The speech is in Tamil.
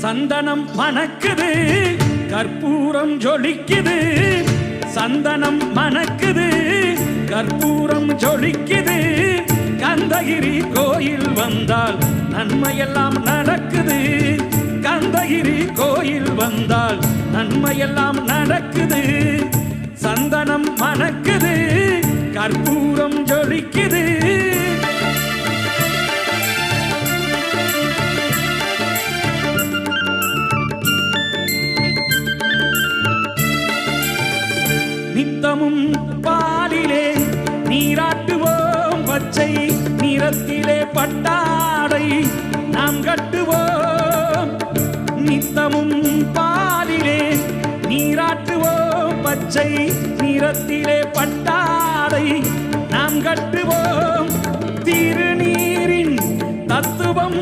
சந்தனம் மணக்குது கற்பூரம் ஜொலிக்குது சந்தனம் மணக்குது கற்பூரம் ஜொலிக்குது கந்தகிரி கோயில் வந்தால் நன்மையெல்லாம் நடக்குது கந்தகிரி கோயில் வந்தால் நன்மையெல்லாம் நடக்குது சந்தனம் மணக்குது கற்பூரம் ஜொலிக்குது நித்தமும் பாலிலே நீராட்டுவோம் பச்சை நிறத்திலே பட்டாடை நாம் கட்டுவோம் நித்தமும் பாலிலே நீராட்டுவோம் பச்சை நிறத்திலே பட்டாடை நாம் கட்டுவோம் திருநீரின் தத்துவம்